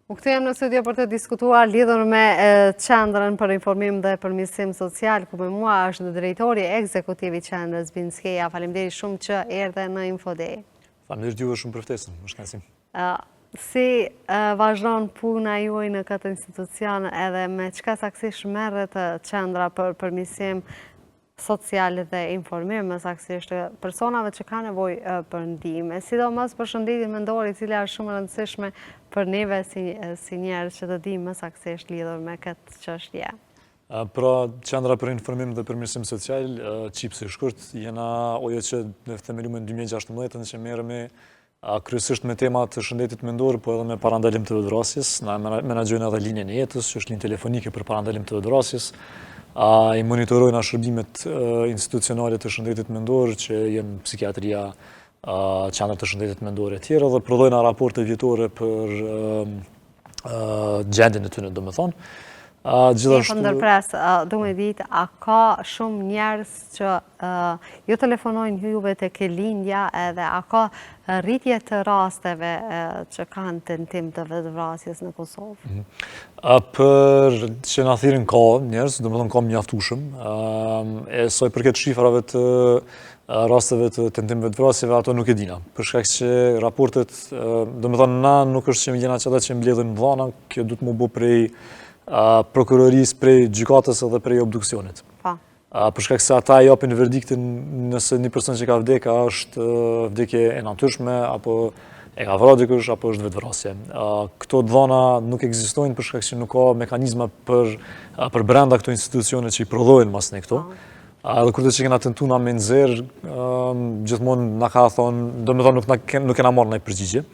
U kthejmë në studio për të diskutuar lidhur me qendrën për informim dhe përmirësim social, ku me mua është drejtori ekzekutiv i qendrës Binskeja. Faleminderit shumë që erdhe në Infodej. Faleminderit juve shumë për ftesën, më shkënaqësim. Si vazhdon puna juaj në këtë institucion edhe me çka saktësisht merret qendra për përmirësim social dhe informim, më saktësisht personave që kanë nevojë për ndihmë, sidomos për shëndetin mendor, i cila është shumë e rëndësishme për neve si njerëz që të dimë më saktësisht lidhur me këtë çështje. Pra, qendra për informim dhe përmirësim social, QIPS i shkurt, jena ojo që në themeluar në 2016 që merremi kryesisht me tema të shëndetit mendor, po edhe me parandalim të vëdvrasjes. Na menaxhojnë edhe linjën e jetës, që është linjë telefonike për parandalim të vëdvrasjes. I monitorojnë shërbimet institucionale të shëndetit mendor, që jenë psikiatria, qendrat të shëndetit mendor e tjera, dhe prodhojnë raporte vjetore për gjendjen e tyre, domethënë. Gjithashtu ndërpres, do me ditë, a ka shumë njerëz që jo telefonojnë juve tek lindja, edhe a ka rritje të rasteve që kanë tentim të vetvrasjes në Kosovë? Për që na thirrin ka njerëz, domethënë ka mjaftueshëm. E sa i përket shifrave të rasteve të tentim vetvrasjeve, ato nuk e dina. Për shkak që raportet, domethënë na nuk është që jena ata që mbledhin dhana, kjo duhet më bë prej prokurorisë, prej gjykatës edhe prej obduksionit. Për shkak se ata japin verdiktin nëse një person që ka vdekë është vdekje e natyrshme, apo e ka vrarë dikush, apo është vetvrasje. Këto dhëna nuk ekzistojnë për shkak që nuk ka mekanizma për brenda këto institucione që i prodhojnë mas ne këto. Edhe kur të që kena tentuar me nxjerr, gjithmonë na ka thonë, domethënë nuk kena marrë ndonjë përgjigje.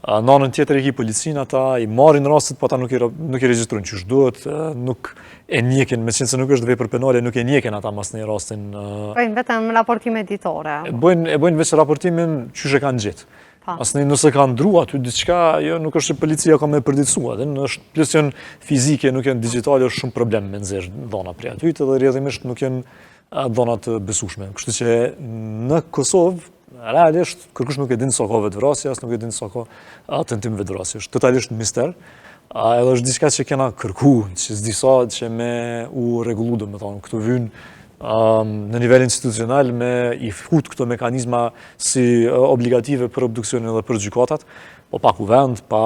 Në anën tjetër e ki policinë, ata i marrin rastet, po ata nuk i regjistrojnë qysh duhet, nuk e njeken, me qenë se nuk është vepër penale, nuk e njeken ata mas një rastin. Bëjnë vetëm raportime editore. E bëjnë veç raportimin qysh e kanë gjetë. Asnjë nëse kanë ndruar aty diçka, jo nuk është që policia ka me përditësuar, është plus janë fizike, nuk janë digjitale, është shumë problem me nxjerr dhona prej aty, dhe rrjedhimisht nuk janë dhona të besueshme. Kështu që në Kosovë realisht, kërkush nuk e din sa ka vetvrasje, as nuk e din sa ka tentim vetvrasje. Është totalisht mister. Edhe është diçka që kena kërku, që s'di sa që me u rregullu, domethënë, këtu vynë në nivel institucional me i fut këto mekanizma si obligative për obduksionin dhe për gjykatat, po pa kuvend, pa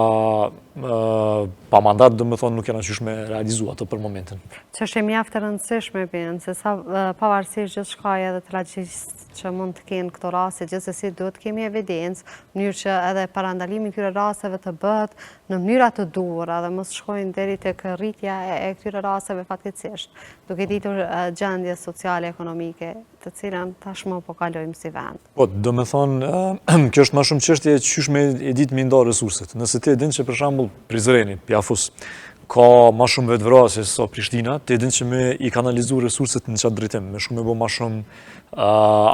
mandat, domethënë nuk kena qysh me realizu ato për momentin. Ç'është mjaft e rëndësishme bën, se sa pavarësisht gjithçka edhe tragjisht që mund të kenë këto raste, gjithsesi duhet kemi evidencë, në mënyrë që edhe parandalimi këtyre rasteve të bëhet në mënyra të duhura dhe mos shkojnë deri tek rritja e këtyre rasteve fatkeqësisht, duke ditur gjendje sociale ekonomike, të cilën tashmë po kalojmë si vend. Po, domethënë, kjo është më shumë çështje qysh me e ditë me nda resurset. Nëse ti e din që për shembull Prizreni, Pjafus, ka më shumë vetvrasje se sa Prishtina, ti e din që me i kanalizu resurset në çat drejtim, me shumë me bë më shumë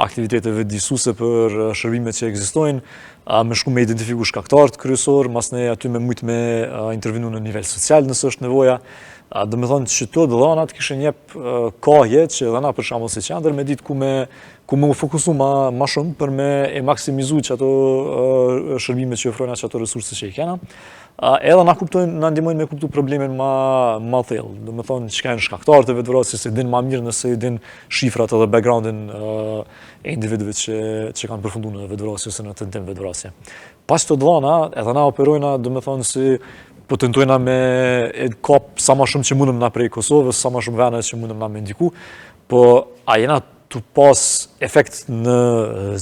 aktivitete vetëdijsuese për shërbimet që ekzistojnë, me shku me identifiku shkaktarët kryesor, masne aty me mujt me intervenu në nivel social nëse është nevoja. Domethënë që to dhënat kishin jep kohje që edhe na për shembull si qendër me ditë ku me u fokusu më shumë për me e maksimizu që ato shërbimet që ofrojnë ato resurse që i kena. Edhe na ndihmojnë me kuptu problemin më thellë. Domethënë çka janë shkaktarët e vetvrasjes, se din më mirë nëse i din shifrat edhe backgroundin e individëve që kanë përfunduar në vetvrasje ose në tentim vetvrasje. Pas të dhëna, edhe na operojna, domethënë si po tentojna me kap sa më shumë që mundem na prej Kosovës, sa më shumë vende që mundem na me ndiku, po a jena të pas efekt në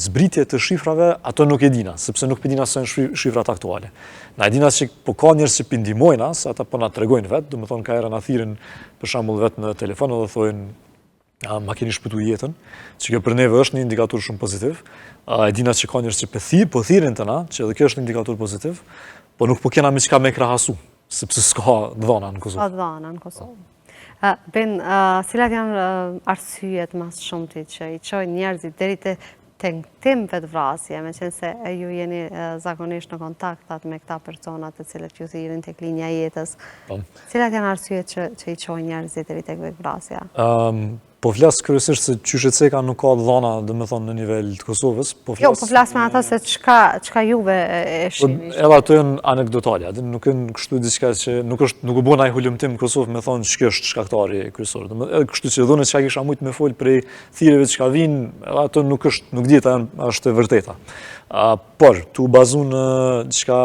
zbritje të shifrave, ato nuk e dina, sepse nuk e dina se janë shifrat aktuale. Na e dina që po ka njerëz që pindimojnë, se ata po na tregojnë vetë, domethënë ka era na thirrin për shembull vetë në telefon dhe thonë ma keni shpëtu jetën, që kjo për neve është një indikator shumë pozitiv. E dina që ka njerëz që po thirrin të na, që edhe kjo është një indikator pozitiv, po nuk po kena me çka me krahasu, sepse s'ka dhëna në Kosovë. Ka dhëna në Kosovë. Ben, cilat janë arsyet mas shumti që i çojnë njerëzit deri te tentim vetvrasje, me qenë se ju jeni zakonisht në kontaktat me këta persona të cilët ju thirrin tek linja e jetës. Cilat janë arsyet që i çojnë njerëzit deri tek vetvrasja? Po flas kryesisht se qysheceka nuk ka dhana, domethënë në nivel të Kosovës, po Jo, po flas me ata se çka juve e shihni. Edhe ato janë anekdotale, nuk janë kështu diçka që nuk u bën ai hulumtim në Kosovë me thonë ç'kjo është shkaktari kryesor. Edhe kështu që dhunë çka kisha shumë me fol prej thirrjeve që vinë, edhe ato nuk dihet është e vërteta. Por tu bazu në diçka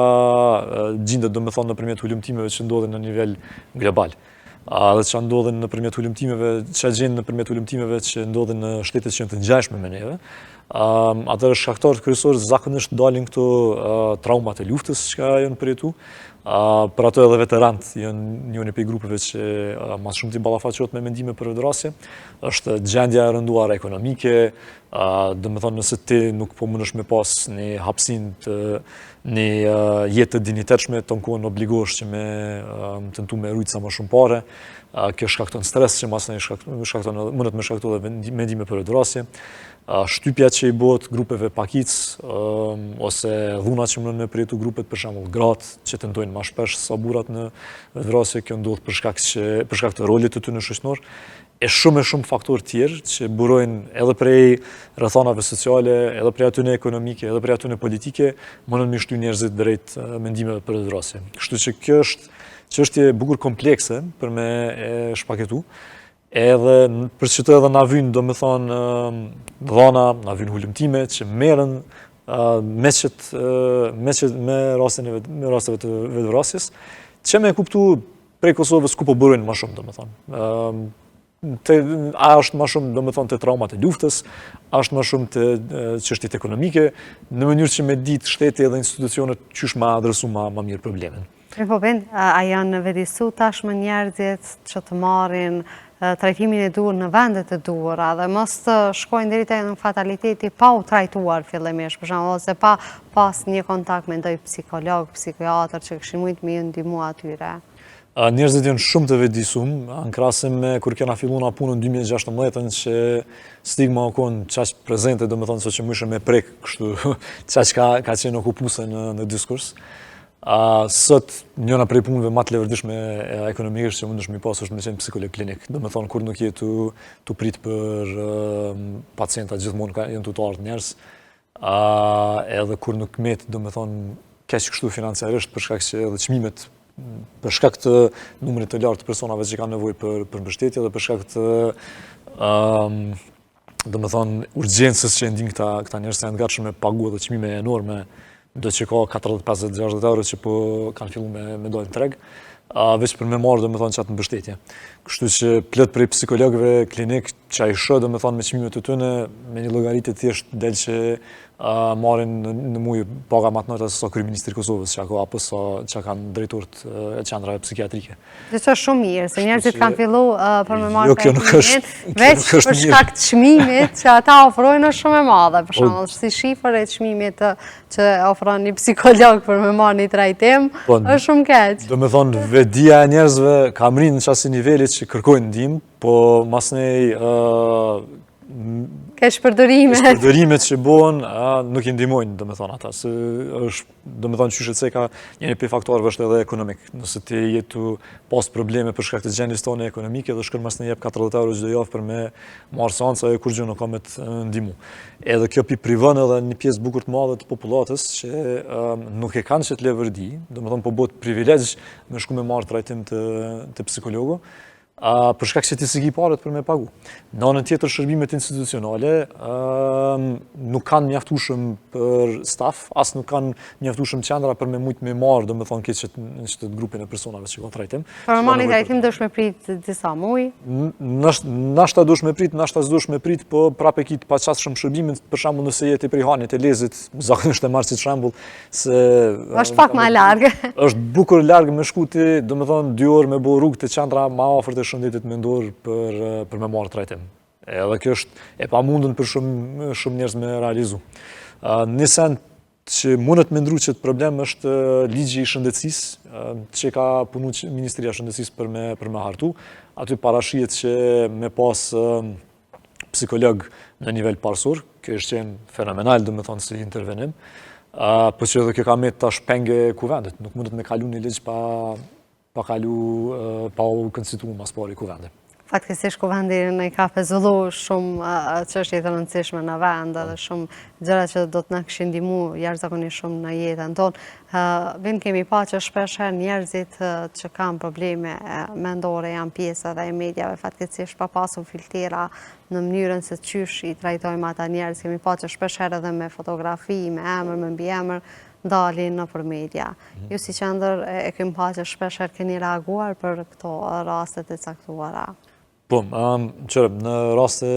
gjendet domethënë nëpërmjet hulumtimeve që ndodhin në nivel global. Dhe që ndodhin nëpërmjet hulumtimeve, që gjenë nëpërmjet hulumtimeve që ndodhin në shtetet që janë të ngjashme me neve. Atër shkaktarët kryesorë zakonisht dalin këto traumat e luftës që janë përjetu. Për ato edhe veteranët janë njëri prej grupeve që mas shumë t'i ballafaqohet me mendime për vëdrasje. Është gjendja e rënduar ekonomike, domethënë nëse ti nuk po mundesh me pas një hapësinë të një jetë të dinjitetshme, tonkon obligohesh që me tentu me rujt sa më shumë pare. Kjo shkakton stres që mas mundet me shkaktu dhe mendime për vëdrasje. Shtypja që i bëhet grupeve pakic, ose dhuna që mënë me përjetu grupet, për shembull gratë që tentojnë ma shpesh sa burrat në vetvrasje, kjo ndodh për shkak të rolit të tyre shoqëror, e shumë faktorë tjerë që burojnë edhe prej rrethanave sociale, edhe prej atyne ekonomike, edhe prej atyne politike, mënën me shty njerëzit drejt mendimeve për vetvrasje. Kështu që kjo është çështje bukur komplekse për me e shpaketu. Edhe për që të edhe na vynë, do me thonë, dhana, na vynë hulumtime që merren me rasteve të vetvrasjes, që me kuptu prej Kosovës ku po burojnë ma shumë, do me thonë. A është ma shumë, do me thonë, të traumat e luftës, a është ma shumë të çështjet ekonomike, në mënyrë që me ditë shteti edhe institucionet qysh ma adresu ma mirë problemin. Po ben, a janë vedisu tashmë njerëzit që të marrin trajtimin e duhur në vendet e duhura dhe mos të shkojnë deri te në fataliteti pa u trajtuar fillimisht, për shembull, ose pa pas një kontakt me ndonjë psikolog, psikiatër që kishin mujt me ju ndihmu atyre. Njerëzit janë shumë të vetëdijshëm, në krahasim me kur kena filluar punën në 2016 që stigma u kon çaq prezente, domethënë se që më me prek kështu çaq ka qenë okupuese në diskurs. Sot njëna prej punëve më të levërdishme ekonomikisht që mundesh mi pas është me qenë psikolog klinik. Do me thonë kur nuk je tu prit për pacienta gjithmonë janë tu të ardhur njerëz, edhe kur nuk met, do me thonë keq kështu financiarisht për shkak që edhe çmimet për shkak të numrit të lartë të personave që kanë nevojë për mbështetje dhe për shkak të do me thonë urgjencës që ndin këta njerëz që janë gatshëm me pagu edhe çmime enorme, do që ka 40-50-60 euro që po kanë fillu me dojnë treg, veç për me marrë, do me thonë, qatë mbështetje. Kështu që plot prej psikologëve klinik që a i shë, do me thonë, me çmimet të tëne, me një llogaritë thjesht del që marrin në muj paga më të larta se sa kryeministri i Kosovës që ka apo sa që kanë drejtorët e qendrave psikiatrike. Dhe që është shumë mirë, se njerëzit kanë fillu për me marrë kjo nuk është veç për shkak të çmimit që ata ofrojnë është shumë e madhe, për shembull, si shifër e çmimit që ofron një psikolog për me marrë një trajtim, është shumë keq. Do me thonë, vetdia e njerëzve ka mrinë në çasti nivelit që kërkojnë ndihmë, po masnej Shpërdorimet që bëhen nuk i ndihmojnë, do me thonë ata, se është, do me thonë qysheceka njëri prej faktorëve është edhe ekonomik. Nëse ti jetu pas probleme për shkak të gjendjes tone ekonomike dhe shkon mas në jep 40 euro çdo javë për me marrë seanca, ajo kur gjë nuk ka me të ndihmu. Edhe kjo privon edhe një pjesë bukur të madhe të popullatës që nuk e kanë që të levërdi, do me thonë po bëhet privilegj me shku me marrë trajtim të psikologu, për shkak që ti s'ki paret për me pagu. Në anën tjetër shërbimet institucionale nuk kanë mjaftueshëm për staf, as nuk kanë mjaftueshëm qendra për me mujt me marrë, do me thonë këtë në qëtët grupin e personave që ka trajtim. Për me marrë një trajtim dësh me prit disa muj? Nashta dush me prit, nashta s'dush me prit, po prape kitë pa qasë shumë shërbimin, për shembull nëse jeti prej Hanit e Lezit, zakonisht e marrë si shembull, se është pak ma largë. Është bukur largë me shkuti, do me thonë 2 orë me bo rrugë të qendra ma afër të shëndetit mendor për me marrë trajtim. Edhe kjo është e pamundën për shumë njerëz me realizu. Një send që mundet me ndru që të problem është ligji i shëndetësisë, që ka punu Ministria e Shëndetësisë për me hartu. Aty parashihet që me pas psikolog në nivel parsor, kjo është qenë fenomenal, do me thonë si intervenim, po që edhe kjo ka me ta shpenge kuvendet, nuk mundet me kalu një ligj pa u konstituu mas pari kuvendet. Fatkesish kuvendi i ka pezullu shumë çështje të rëndësishme në vend edhe shumë gjëra që do të na kishin ndihmu jashtëzakonisht shumë në jetën tonë. Vim kemi pa që shpesh herë njerëzit që kanë probleme mendore janë pjesë edhe e medjave, fatkesish pa pasur filtera në mënyrën se qysh i trajtojmë ata njerëz. Kemi pa që shpesh herë edhe me fotografi, me emër, me mbiemër dalin në për media. Ju si qendër e kemi pa që shpesh herë keni reaguar për këto rastet e caktuara. Po, në raste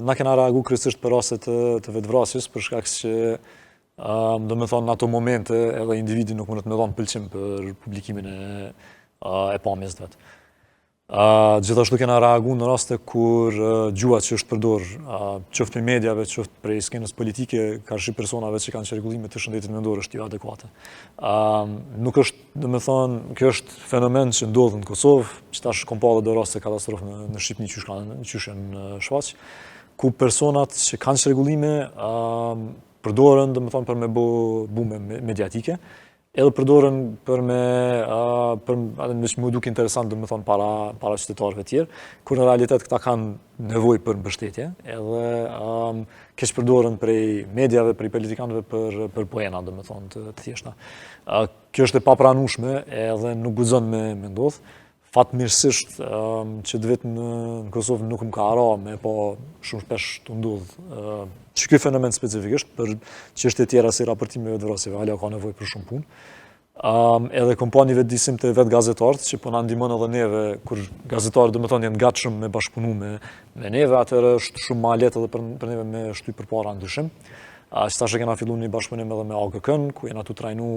na kena reagu kryesisht për raste të vetvrasjes, për shkak që do me thonë në ato momente edhe individi nuk mundet me dhonë pëlqim për publikimin e pamjes të vetë. Gjithashtu kena reagu në raste kur gjuha që është përdor, qoftë për medjave, qoftë prej skenës politike, ka shi personave që kanë çrregullime të shëndetit mendor është jo adekuate. Nuk është, do me thonë, kjo është fenomen që ndodh në Kosovë, që tash kom pa edhe do raste katastrofë në Shqipni qysh në shfaq, ku personat që kanë çrregullime përdoren, do me thonë, për me bume mediatike, edhe përdoren për me më duke interesant, do me thonë, para qytetarëve tjerë, kur në realitet këta kanë nevojë për mbështetje, edhe keq përdoren prej medjave, prej politikanëve për poena, do me thonë, të thjeshta. Kjo është e papranueshme edhe nuk guxon me ndodh. Fatmirësisht që vetë në Kosovë nuk më ka ra me po shumë shpesh të ndodh që ky fenomen specifikisht, për çështje tjera si raportimeve të vrasjeve, hala ka nevojë për shumë punë. Edhe kompanive disim të vetë gazetarët, që po na ndihmon edhe neve, kur gazetarët do me thonë janë gatshëm me bashkëpunu me neve, atëherë është shumë ma lehtë edhe për neve me shty përpara ndryshim. Që tash kena filluar një bashkëpunim edhe me AGK-n, ku jena tu trajnu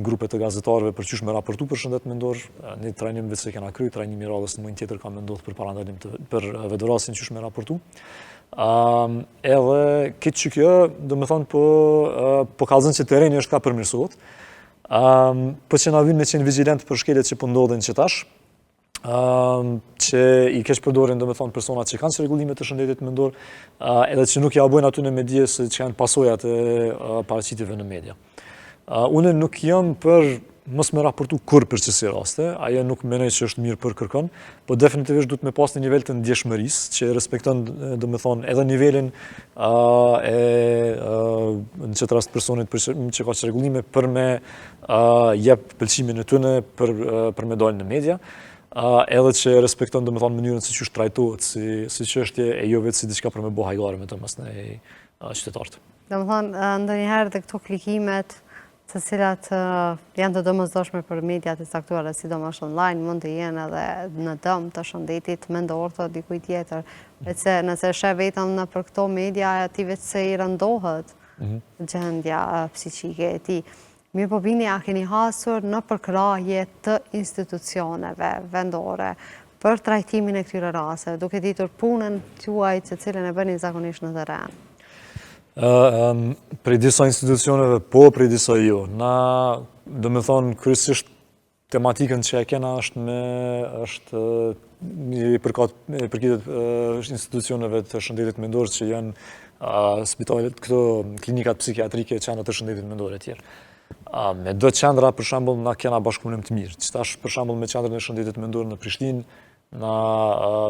grupe të gazetarëve për qysh me raportu për shëndet mendor, një trajnim vetë se kena kry, trajnimi i radhës në muajin tjetër ka me ndodhur për parandalim për vetvrasjen qysh me raportu. Edhe këtë që kjo, do me thonë, po kallëzën që tereni është ka përmirësohet, po që na vjen me qenë vigilent për shkelet që po ndodhin që tash, që i keq përdorin, do me thonë, personat që kanë çrregullime të shëndetit mendor, edhe që nuk ja bojnë aty në media se që janë pasojat e paraqitjeve në media. Unë nuk jam për mos me raportu kur për qësi raste, ajo nuk menej që është mirë për kërkon, po definitivisht duhet me pas një nivel të ndjeshmërisë, që respekton, do me thonë, edhe nivelin në qëtë rast personit që ka çrregullime për me jep pëlqimin e tyne për me dalë në media, edhe që respekton, do me thonë, mënyrën se qysh trajtohet si çështje e jo vetë si diçka për me bo hajgare me të mas në qytetarët. Do me thonë, ndonjëherë dhe këto klikimet të cilat janë të domosdoshme për mediat e caktuara, sidomos online, mund të jenë edhe në dëm të shëndetit mendor të dikujt tjetër. Nëse sheh vetëm në për këto media, ti vetë se i rëndohet gjendja psiqike e tij. Mirë po bini, a keni hasur në përkrahje të institucioneve vendore për trajtimin e këtyre rasteve, duke ditur punën tuaj të cilën e bëni zakonisht në terren? Prej disa institucioneve, po, prej disa jo. Na, do me thonë, kryesisht tematikën që e kena është i përkitet institucioneve të shëndetit mendor që janë spitalet, këto klinikat psikiatrike, qendrat të shëndetit mendor e tjerë. Me do qendra, për shembull, na kena bashkëpunim të mirë. Që tash, për shembull, me qendrën e shëndetit mendor në Prishtinë, na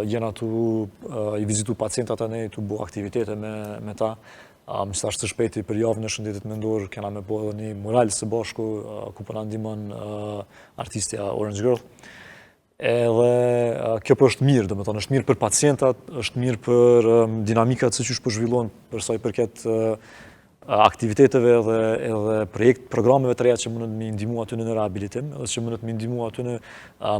jena tu i vizitu pacientat e ne, tu bu aktivitete me ta. Më qëta është të shpejti për javën e shëndetit mendor, kena me po edhe një mural së bashku, ku po na ndihmon artistja Orange Girl. Edhe kjo po është mirë, do me thonë, është mirë për pacientat, është mirë për dinamikat se qysh po zhvillohen për sa i përket aktiviteteve edhe programeve të reja që mundet me ndihmu aty në rehabilitim, edhe që mundet me ndihmu aty në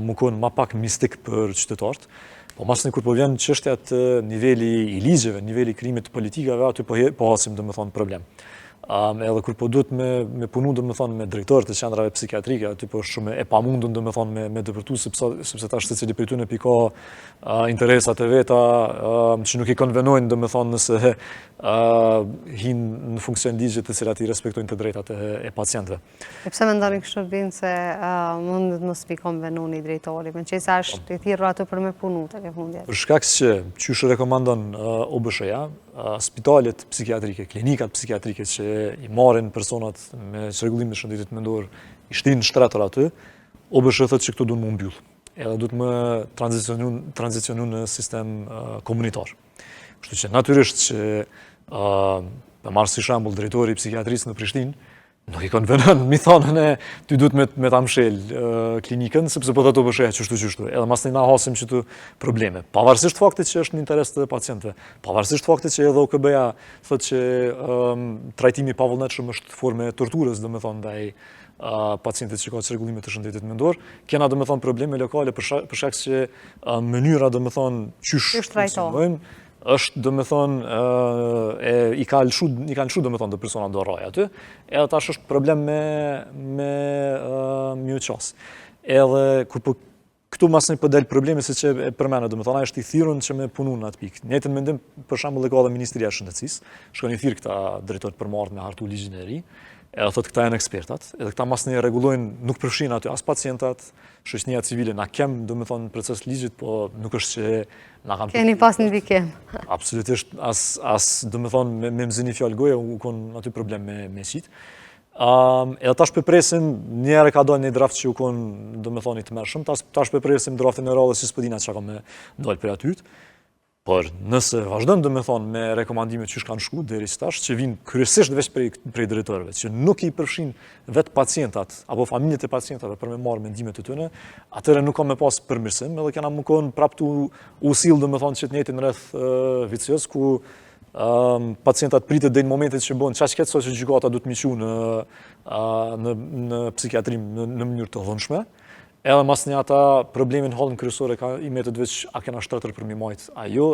më konë ma pak mistik për qytetarët. Po masën kur po vjen çështja të niveli i ligjeve, niveli i krijimit të politikave, aty po hasim, do me thonë, problem. Edhe kur po duhet me punu, do me thonë, me drejtorët e qendrave psikiatrike, aty po është shumë e pamundun, do me thonë, me dëpërtu, sepse tash secili prej tyre ka interesat e veta që nuk i konvenojnë, do me thonë, nëse hinë në funksion ligjet të cilat i respektojnë të drejtat e pacientëve. E pse mendoni kështu Bin se mundet mos vi konvenu një drejtori, me qëse është i thirrur aty për me punu tek e fundit? Për shkak që qysh rekomandon OBSH-ja, spitalet psikiatrike, klinikat psikiatrike që i marrin personat me çrregullime të shëndetit mendor, i shtin shtretër aty, OBSH thotë që këto duhen më mbyll. edhe du të më tranzicionu në sistem komunitar. Kështu që natyrisht që me marrë si shembull drejtori i psikiatrisë në Prishtinë, nuk i kanë vënë mi thonën e ty duhet me ta mshel klinikën, sepse po të të bësheja qështu. Edhe mas një na hasim që të probleme. Pavarësisht faktit që është në interes të pacientëve, pavarësisht faktit që edhe OKB-ja thot që trajtimi pa vullnetshëm është forme torturës, domethënë ndaj pacientit që ka çrregullime të shëndetit mendor, kena domethënë probleme lokale për shkak se mënyra domethënë qysh funksionojnë është domethënë i kanë lshu domethënë të persona do rroj aty, edhe tash është problem me mjëqas. Edhe kur po këtu mas një përdel problemi se që e përmene, domethënë ai është i thirrur që me punu në atë pikë. Njëjtën mendim për shembull e ka dhe Ministria e Shëndetësisë, shkon i thirr këta drejtorët përmarrë me hartu ligjin e ri. Edhe thotë këta janë ekspertat, edhe këta mas një regulojnë, nuk përfshin aty as pacientat, shoqënia civile na kem, domethënë proces ligjit, po nuk është që na kanë. Keni pas një ndikim. Absolutisht, as domethënë me mëzini fjalë goje u kon aty problem me qit. Edhe tash përpresim, një herë ka dalë një draft që u kon domethënë i tmerrshëm, tash përpresim draftin e radhës që s'po dina çka ka me dalë për aty. Por nëse vazhdojmë domethënë me rekomandimet që kanë shku deri tash, që vinë kryesisht veç prej drejtorëve, që nuk i përfshin vetë pacientat apo familjet e pacientave për me marrë mendimet e tyre, atëherë nuk ka me pas përmirësim, edhe kena më kon prapë u sill domethënë që të njëjtin rreth vicioz ku pacientat pritet deri në momentin që bën çaq keq që gjykata duhet më në psikiatri në mënyrë të dhunshme. Edhe mas një ata problemin hallën kryesore ka i metët veç a kena shtetër për mi majt a jo,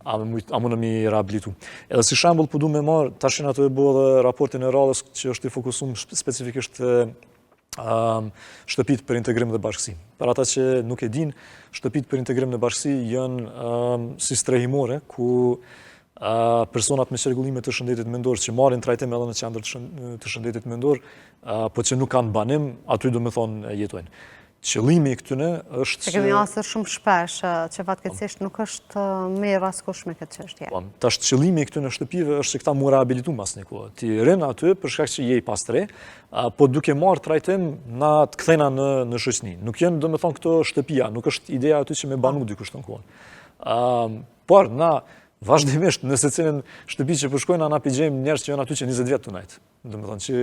a mundë mi rehabilitu. Edhe si shembull po du me marë, tashin ato e bo dhe raportin e radhës që është i fokusum specifikisht shtëpit për integrim dhe bashkësi. Për ata që nuk e din, shtëpit për integrim dhe bashkësi janë si strehimore, ku personat me çrregullime të shëndetit mendor që marrin trajtim edhe në qendër të shëndetit mendor, po që nuk kanë banim, aty domethënë jetojnë. Qëllimi i këtyre është që kemi asër shumë shpesh që fatkeqësisht nuk është më i rastëkueshme këtë çështje. Po, tash qëllimi i këtyre shtëpive është që këta mu rehabilitu mas një kohë. Ti rrin aty për shkak që je i pastre, po duke marrë trajtim na të kthena në shoqëni. Nuk janë domethënë këto shtëpia, nuk është ideja aty që me banu dikush të kohën. Por na vazhdimisht në secilin shtëpi që përshkojnë ana pigjejmë njerëz që janë aty që 20 vjet të najtë. Domethënë që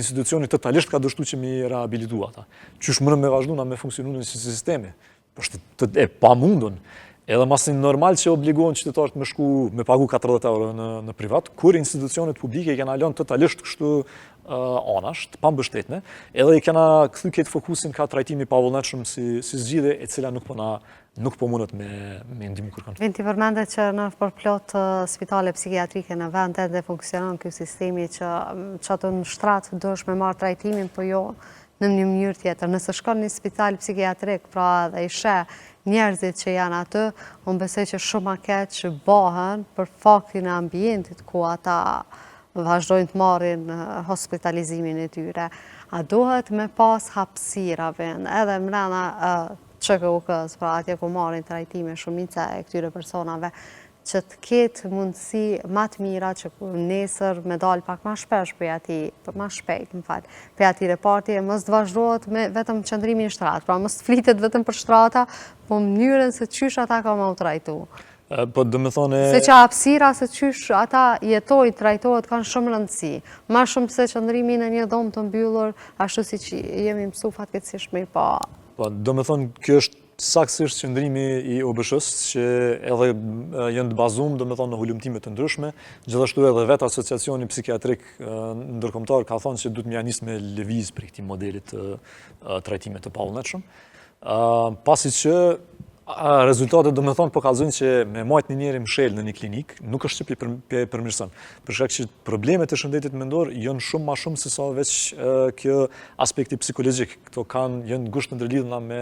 institucioni totalisht ka dështu që mi rehabilitu ata. Qysh mënë me vazhdu na me funksionu në sistemi. Është e pamundun. Edhe masin normal që obligohen qytetarët me shku me pagu 40 euro në privat, kur institucionet publike i kena lënë totalisht kështu anash, të pambështetne, edhe i kena kthy këtë fokusin ka trajtimi pa vullnetshëm si zgjidhje e cila nuk po mundet me ndihmë kur kanë. Vjen ti përmendet që në përplot spitale psikiatrike në vend edhe funksionon ky sistemi që ato në shtrat duhesh me marr trajtimin, po jo në një mënyrë tjetër. Nëse shkon në spital psikiatrik, pra dhe i sheh njerëzit që janë aty, unë besoj që shumë a keq që bëhen për faktin e ambientit ku ata vazhdojnë të marrin hospitalizimin e tyre. A duhet me pas hapësirave edhe mbrana ÇKUK-s, pra atje ku marrin trajtime shumica e këtyre personave, që të ketë mundësi ma të mira që nesër me dalë pak ma shpesh për ati reparti, mos të vazhdojët me vetëm qëndrimi në shtrat, pra mos të flitet vetëm për shtrata, po mënyrën se qysh ata ka ma u trajtu. Po dëmethone... Se që hapësira se qysh ata jetojnë, trajtohet, kanë shumë rëndësi. Ma shumë se qëndrimi në një dhomë të mbyllur, ashtu si që jemi mësu fatkeqësisht me i pa. Po dëmethone kjo është saksisht qëndrimi i OBSH-s që edhe janë të bazuar domethënë në hulumtime të ndryshme, gjithashtu edhe vetë asociacioni psikiatrik ndërkombëtar ka thënë se duhet më nis me lëviz për këtë modelit të trajtimit të pavullnetshëm. Pasi që rezultatet domethënë pokazojnë që me majt një njeri mshel në një klinik nuk është që përmirëson. Për shkak që problemet e shëndetit mendor janë shumë më shumë se sa veç kjo aspekti psikologjik. Këto janë ngushtë ndërlidhura me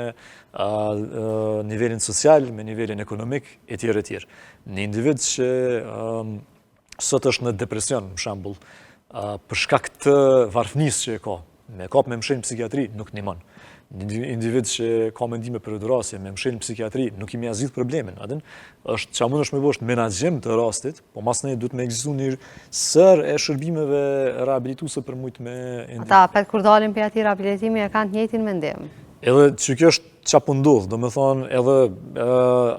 nivelin social, me nivelin ekonomik etj. Një individ që sot është në depresion, për shembull, për shkak të varfënisë që e ka, me kap me mshelë në psikiatri nuk ndihmon. Një individ që ka mendime për ëdërasje me mshelë në psikiatri nuk i më zgjidh problemin, është çka mundesh me bësh menaxhim të rastit, po masnej duhet me ekzistu një sër e shërbimeve rehabilituese për mujt me individ. Ata kur dalin për ati rehabilitimi e kanë të njëjtin mendim. Edhe që kjo është qa po ndodh, do me thonë edhe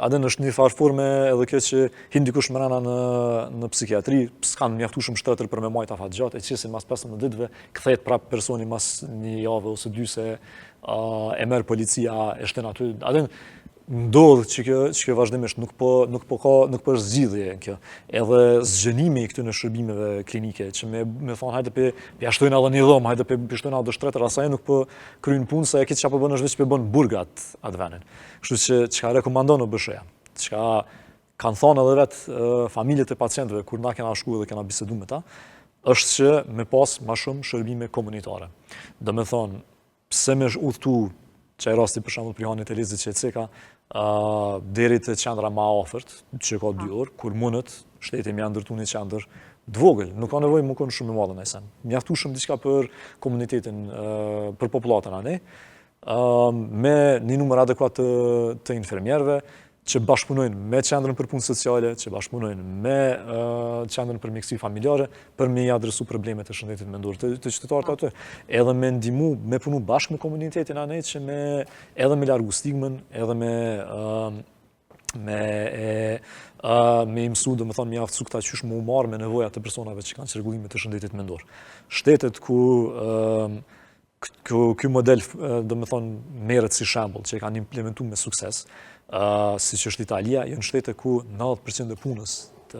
adin është një farë forme edhe kjo që hin dikush mrena në psikiatri, s'kanë mjaftu shumë shtetër për me majt afat gjatë, e qesin mas 15 ditëve, kthehet prap personi mas një javë ose dy se e merë policia, e shten aty. Adin ndodh që kjo vazhdimisht nuk po është zgjidhje kjo. Edhe zgjenimi i këtyre shërbimeve klinike që me thonë hajde pe jashtojnë edhe një dhomë, hajde pe shtojnë edhe shtretër, asaj nuk po kryen punë se e këtë çka po bën është veç pe bën burgat atë venin. Kështu që çka rekomandon OBSH-ja, çka kanë thonë edhe vetë familjet e pacientëve kur na kena shku dhe kena bisedu me ta, është që me pas ma shumë shërbime komunitare. Do me thonë, pse me udhëtu që e rasti për shembull Prihanit e Lizit që e ceka, deri të qendra ma afërt, që ka 2 orë, kur mundet, shteti mja ndërtu një qendër dvogël, nuk ka nevojë më konë shumë i madhe nëjsen. Mjaftu shumë diçka për komunitetin, për populatën anë, me një numër adekuat të infermierëve, që bashkëpunojnë me qendrën për punë sociale, që bashkëpunojnë me qendrën për mjekësi familjare, për me i adresu problemet e shëndetit mendor të qytetarët aty. Edhe me ndimu, me punu bashkë me komunitetin anë, që edhe me largu stigmën, edhe me imsu, do me thonë, me aftësu këta qysh më umarë me nevojat të personave që kanë çrregullimet të shëndetit mendor. Shtetet ku ky model, do me thonë, merret si shembull, që e kanë implementu me sukses, si që është Italia, janë shtete ku 90% e punës të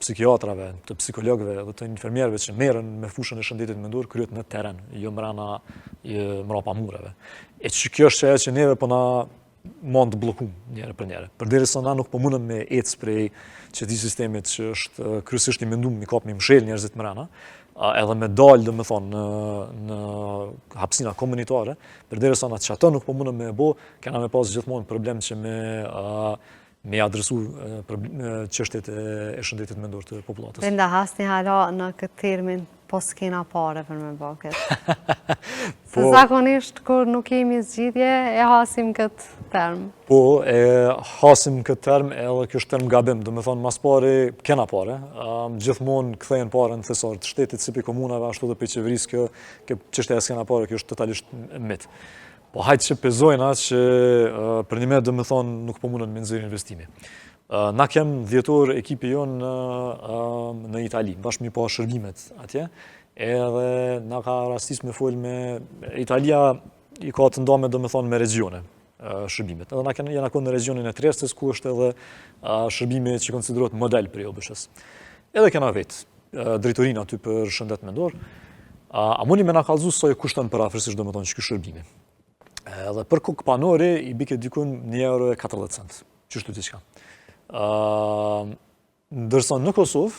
psikiatrave, të psikologëve dhe të infermierëve që merren me fushën e shëndetit mendor kryhet në teren, jo mrapa mureve. E që kjo është ajo që neve po na mund të bllokum njëherë për njëherë. Përderisa na nuk po mundem me ecë prej qëtij sistemit që është kryesisht i menduar mi kap mi mshël njerëzit mrena, edhe me dalë, do me thonë, në hapësina komunitare, përderisa na që ato nuk po mundem me e bo, kena me pas gjithmonë problem që me adresu çështjet e shëndetit mendor të popullatës. Linda, hasni hala në këtë termin, po s'kena pare për me bë këtë. Se zakonisht, kur nuk kemi zgjidhje, e hasim këtë term. Po, e hasim këtë term, edhe kjo është term gabim, do me thonë, mas pare, kena pare, gjithmonë kthehen pare në thesar të shtetit, si për komunave, ashtu dhe për qeverisë, kjo çështja e s'kena pare, kjo është totalisht mit. Po hajtë që pezojna që për një me, do me thonë, nuk po mundën me nxjerrë investimi. Na kem 10 orë ekipi jonë në Itali, bashkë mi pa shërbimet atje, edhe na ka rastis me folë me Italia i ka të ndame, do me thonë, me regione shërbimet. Edhe na jena konë në regionin e Triestes, ku është edhe shërbimi që konsiderohet model për OBSH-s. Edhe kena vetë, drejtorinë aty për shëndet mendor, a mundi me na kallëzu sa i kushton për afërsisht, do me thonë, që ky shërbimi. Edhe për kokë panori i bike dikun 1,40 €, qështu diçka. Ndërsa në Kosovë,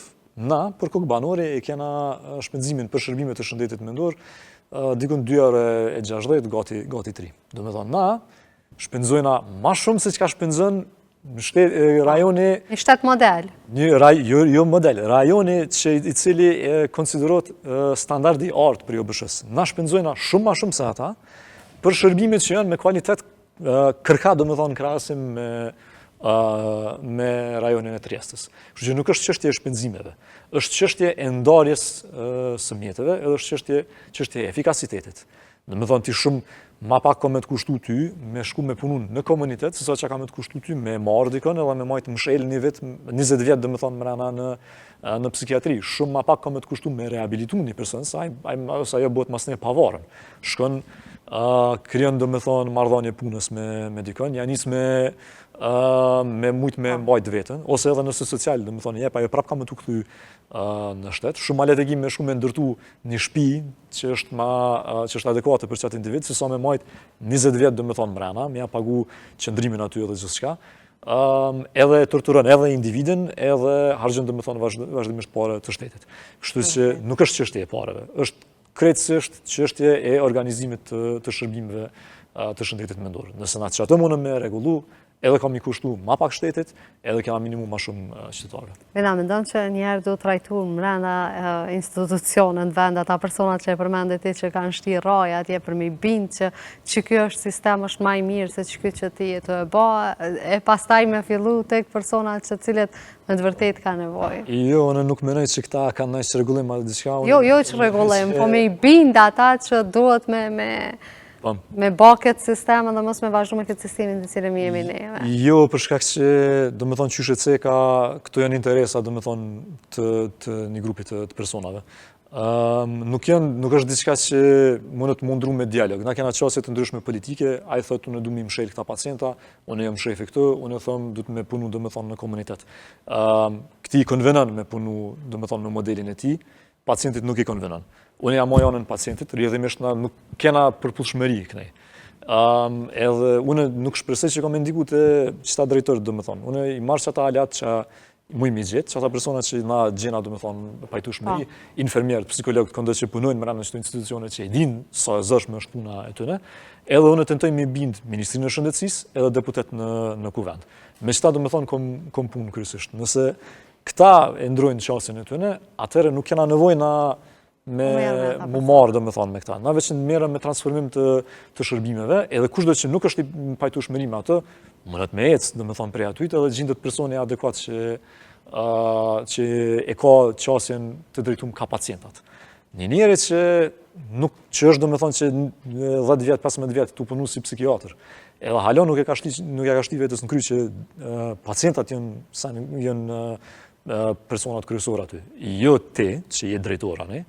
na, për kokë banori e kena shpenzimin për shërbimet të shëndetit mendor, dikun 2,60 €, gati 3. Do me thonë, na, shpenzojna ma shumë se që ka shpenzën në rajoni... Një shtet model. Jo model, rajoni që i cili konsiderot standardi artë për OBSH-s. Na shpenzojna shumë ma shumë se ata, për shërbimit që janë me kualitet kërka, do me thonë, krahasim me rajonin e Triestës. Kështu që nuk është çështje e shpenzimeve, është çështje e ndarjes së mjeteve, edhe është çështje e efikasitetit. Do me thonë ti shumë ma pak ka me të kushtu ty, me shku me punun në komunitet, se sa që ka me të kushtu ty me marrë dikën, edhe me majtë mshel një vit, 20 vjetë, do me thonë, mrena në psikiatri. Shumë ma pak ka me të kushtu me rehabilitu një person, sa ajo bëhet mas një pavarën. Shkon, kryon, do me thonë, marrëdhënie punës me dikën, ja nis me mujtë me mbajtë vetën, ose edhe nëse social, do me thonë, jep, ajo prap ka me të këthy në shtet. Shumë ma letë e me shumë me ndërtu një shtëpi që është adekuate për qatë individ, se sa me majtë 20 vjetë, do me thonë, mrena, me ja pagu qëndrimin aty edhe gjithë shka, edhe torturën edhe individin, edhe hargjën, do me thonë, vazhdimisht pare të shtetit. Kështu që nuk është çështje e pareve, është krejtësisht çështje e organizimit të shërbimeve të shëndetit mendor. Nëse na që ato mundëm me rregullu, edhe kam i kushtu ma pak shtetit, edhe kena minimum ma shumë qytetarëve. Lina, mendon që njerë do trajtu mrena institucionet, vend, ata personat që e përmendet ti që kanë shti raja atje për mi bindë që kjo është sistem është ma i mirë se që kjo që ti e të e ba, e pastaj me fillu tek personat që cilet me të vërtet ka nevojë. Jo, në nuk menoj që këta kanë nëjë që regullim atë diçka. Jo që regullim, po me i bindë ata që duhet me Me ba këtë sistem dhe mos me vazhdu me këtë sistemin të cilëm jemi neve. Jo, për shkak që, do me thonë, qyshe ceka, këto janë interesa, do me thonë, të një grupit të personave. Nuk është diçka që mund të mundru me dialog. Na kena qasje të ndryshme politike, a i thotë, unë du me mshel këta pacienta, unë jam shefi këtu, unë thonë, du të me punu, do me thonë, në komunitet. Këti i konvenan me punu, do me thonë, në modelin e ti, pacientit nuk i konvenan. Unë jam mojanën pacientit, rrjedhimisht na nuk kena përputhshmëri kënej. Edhe unë nuk shpresoj që kam ndiku të qëta drejtorët, do me thonë. Unë i marrë qëta alat që muj mi gjithë, qëta persona që na gjena, do me thonë, pajtueshmëri, infermierët, psikologët, këndo që punojnë më rrënë në qëto institucione që e din sa e zëshme është puna e tëne, edhe unë tentoj me bind Ministrinë e Shëndetësisë edhe deputet në kuvend. Me qëta, do me thonë, kom punë kryesisht. Nëse këta e ndrojnë qasjen e tëne, atëherë nuk kena nevojë na me mu marë, do me thonë, me këta. Na veç në merë me transformim të shërbimeve, edhe kushdo që nuk është i pajtueshmëri me atë, mënët me ecë, do me thonë, prej atyjt, edhe gjindet personi adekuat që e ka qasjen të drejtum ka pacientat. Një njeri që është, do me thonë, që 10 vjetë, 15 vjetë të punu si psikiatër, edhe halon nuk e ka shti vetës në kry që pacientat janë personat kryesor aty. Jo ti, që je drejtora, ne?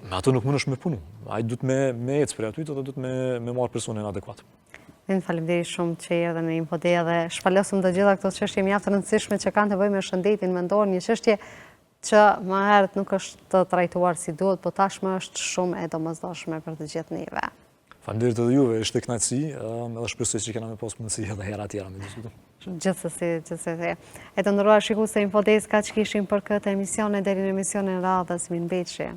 Me ato nuk mund është me punu. Ajë du të me ecë për aty, dhe du të me marë personin adekuat. Në falemderi shumë që e dhe në impode dhe shpalosëm të gjitha këto çështje mjaft të rëndësishme që kanë të bëjnë me shëndetin mendor, një çështje që më herët nuk është të trajtuar si duhet, po tashmë është shumë e domosdoshme për të gjithë neve. Faleminderit edhe juve, ishte kënaqësi, edhe shpresoj që kena me pas mundësi edhe hera tjera me diskutu. Gjithsesi. E të nderuar shikues të Infodez, kaq kishim për këtë emision, deri në emisionin radhës, mirëmbëjtje.